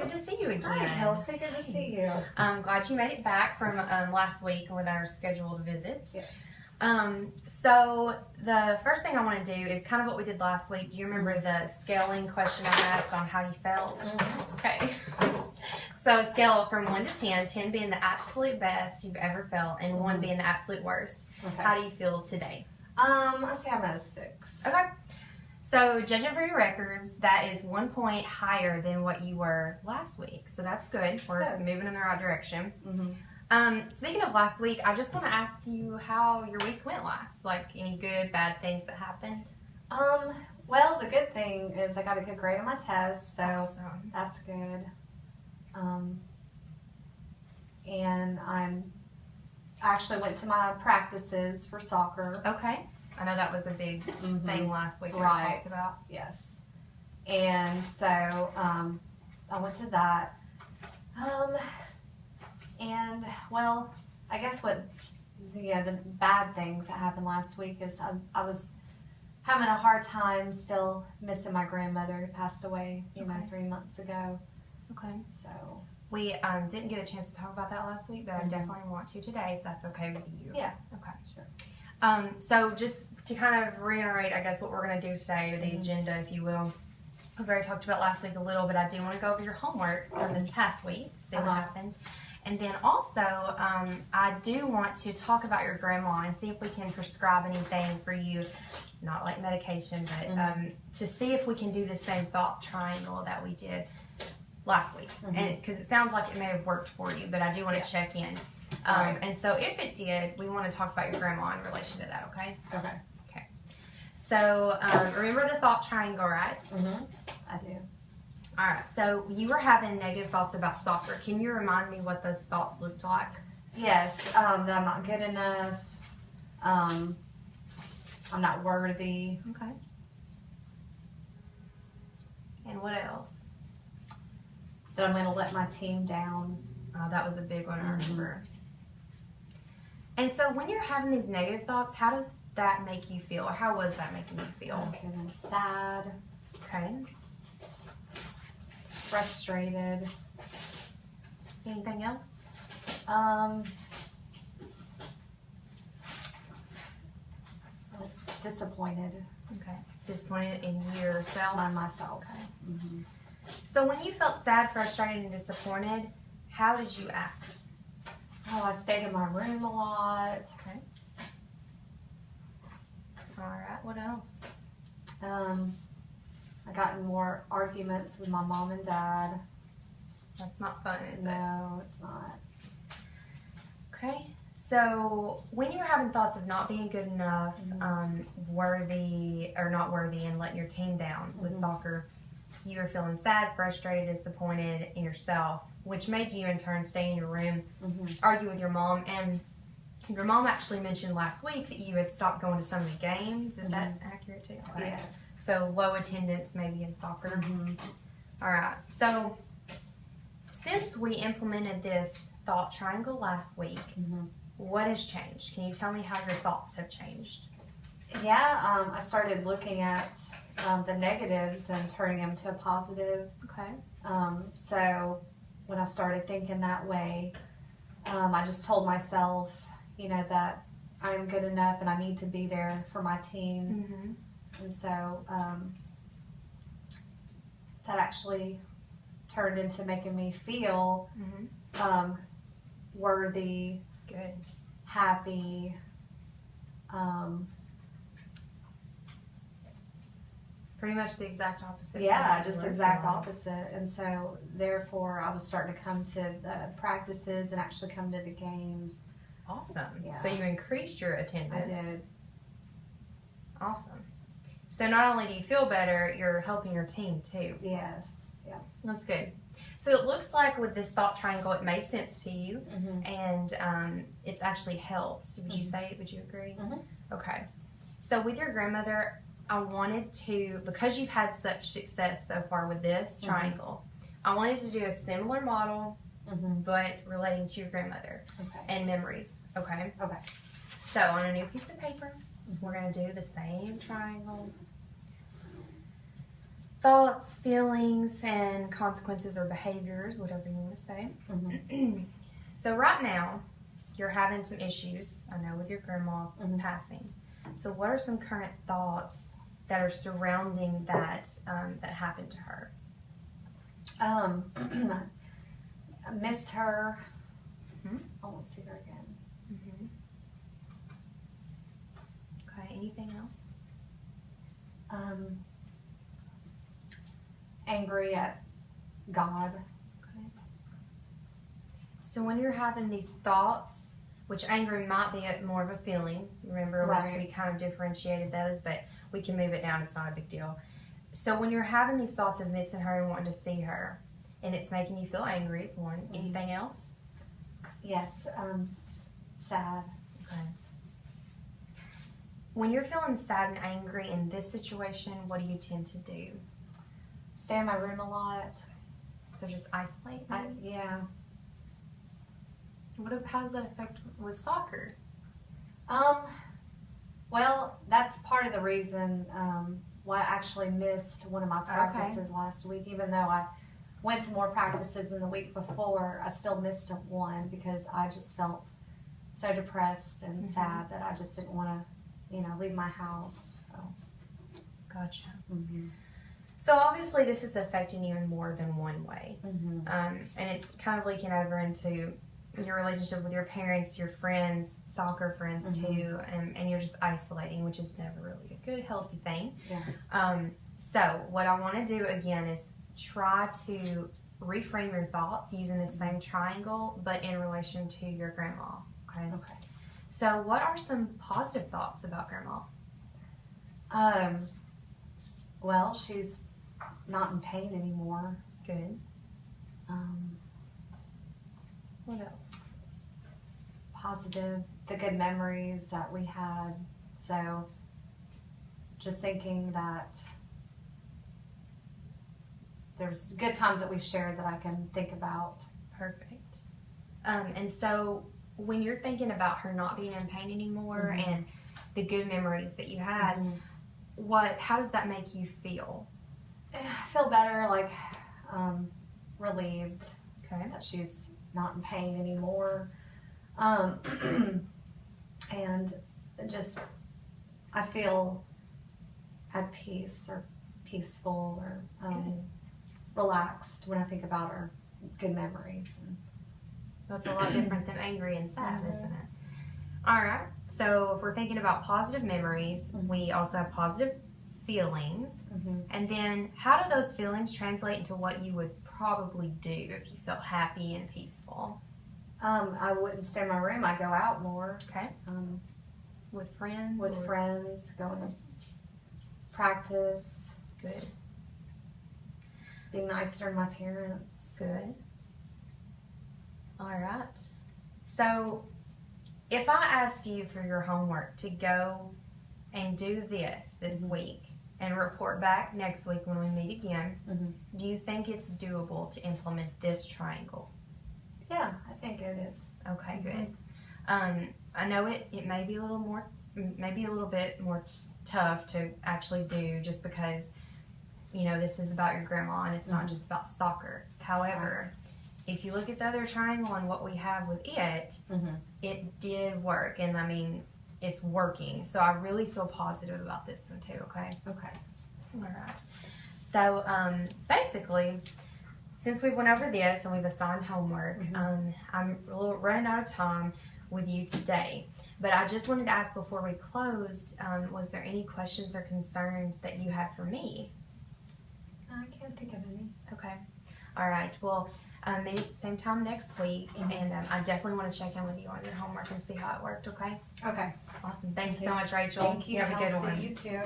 good to see you again. Hi, Kelsey. Good to see you. I'm glad you made it back from last week with our scheduled visit. Yes. So the first thing I want to do is kind of what we did last week. Do you remember the scaling question I asked on how you felt? Okay. So scale from 1 to 10, 10 being the absolute best you've ever felt, and 1 being the absolute worst. Okay. How do you feel today? I say I'm at a 6. Okay. So judging for your records, that is 1 point higher than what you were last week. So that's good. We're moving in the right direction. Speaking of last week, I just want to ask you how your week went last. Like any good, bad things that happened? Well, the good thing is I got a good grade on my test, so Awesome. that's good. And I actually went to my practices for soccer. Okay. I know that was a big thing last week that we talked about. Yes. And so I went to that. And well, I guess the bad things that happened last week is I was having a hard time still missing my grandmother who passed away, 3 months ago. Okay. So we didn't get a chance to talk about that last week, but I definitely want to today if that's okay with you. Yeah. Okay. Sure. So just to kind of reiterate, I guess, what we're going to do today, or the agenda, if you will. We've already talked about last week a little, but I do want to go over your homework from this past week to see what happened. And then also, I do want to talk about your grandma and see if we can prescribe anything for you, not like medication, but to see if we can do the same thought triangle that we did last week. And because it sounds like it may have worked for you, but I do want to check in. And so if it did, we want to talk about your grandma in relation to that, okay? Okay. Okay. So remember the thought triangle, right? I do. All right. So you were having negative thoughts about soccer. Can you remind me what those thoughts looked like? Yes. That I'm not good enough. I'm not worthy. Okay. And what else? That I'm going to let my team down. Oh, that was a big one, I remember. And so when you're having these negative thoughts, how does that make you feel? Or how was that making you feel? I'm feeling sad. Okay. Frustrated. Anything else? It's disappointed. Okay. Disappointed in yourself? By myself. Okay. So when you felt sad, frustrated, and disappointed, how did you act? Oh, I stayed in my room a lot. Okay. All right. What else? I got in more arguments with my mom and dad. That's not fun, is it? No, it's not. Okay. So when you were having thoughts of not being good enough, worthy or not worthy, and letting your team down with soccer, you were feeling sad, frustrated, disappointed in yourself, which made you in turn stay in your room, argue with your mom. And your mom actually mentioned last week that you had stopped going to some of the games. Is that accurate too? Okay. Yes. So low attendance maybe in soccer. All right. So since we implemented this thought triangle last week, what has changed? Can you tell me how your thoughts have changed? Yeah, I started looking at the negatives and turning them to a positive. Okay. So when I started thinking that way, I just told myself, that I'm good enough and I need to be there for my team. And so that actually turned into making me feel worthy, Good. happy, Pretty much the exact opposite. yeah, just the exact opposite. And so therefore I was starting to come to the practices and actually come to the games. Awesome. Yeah. So you increased your attendance. I did. Awesome. So not only do you feel better, you're helping your team too. Yes. Yeah. That's good. So it looks like with this thought triangle, it made sense to you, and it's actually helped. Would you say? Would you agree? Okay. So with your grandmother, I wanted to, because you've had such success so far with this triangle, I wanted to do a similar model, but relating to your grandmother and memories. Okay. Okay. So on a new piece of paper, we're going to do the same triangle. thoughts, feelings, and consequences or behaviors, whatever you want to say. So right now, you're having some issues, I know, with your grandma passing. So what are some current thoughts that are surrounding that that happened to her? I miss her. I won't see her again. Okay, anything else? Angry at God. Okay. So when you're having these thoughts, which anger might be more of a feeling, remember we kind of differentiated those, but we can move it down, it's not a big deal. So when you're having these thoughts of missing her and wanting to see her, and it's making you feel angry is one, anything else? Yes, sad. Okay. When you're feeling sad and angry in this situation, what do you tend to do? Stay in my room a lot. So just isolate? Yeah. How does that affect with soccer? Well, that's part of the reason why I actually missed one of my practices last week. Even though I went to more practices than the week before, I still missed one because I just felt so depressed and sad that I just didn't want to, leave my house. So. Gotcha. So obviously this is affecting you in more than one way. And it's kind of leaking over into your relationship with your parents, your friends, soccer friends too, and you're just isolating, which is never really a good, healthy thing. Yeah. So what I want to do again is try to reframe your thoughts using the same triangle, but in relation to your grandma. Okay. Okay. So what are some positive thoughts about grandma? Well, she's not in pain anymore. Good. What else? Positive, the good memories that we had. So just thinking that there's good times that we shared that I can think about. Perfect. And so when you're thinking about her not being in pain anymore and the good memories that you had, how does that make you feel? I feel better, like relieved that she's not in pain anymore. And just, I feel at peace or peaceful or relaxed when I think about her good memories. And that's a lot different than angry and sad, isn't it? All right. So if we're thinking about positive memories, we also have positive feelings. And then how do those feelings translate into what you would probably do if you felt happy and peaceful? I wouldn't stay in my room. I'd go out more. Okay. With friends? With friends, going to practice. Good. Being nicer to my parents. Good. All right. So if I asked you for your homework to go and do this week and report back next week when we meet again, do you think it's doable to implement this triangle? Yeah, I think it is. Okay, good. I know it may be a little bit more tough to actually do just because, this is about your grandma and it's not just about soccer. However, if you look at the other triangle and what we have with it, it did work. And I mean, it's working. So I really feel positive about this one too, okay? Okay. All right. So basically, since we've went over this and we've assigned homework, I'm a little running out of time with you today. But I just wanted to ask before we closed, was there any questions or concerns that you had for me? I can't think of any. Okay. All right. Well, maybe at the same time next week, and I definitely want to check in with you on your homework and see how it worked, okay? Okay. Awesome. Thank you so much, Rachel. Thank you. Have a good one. You too.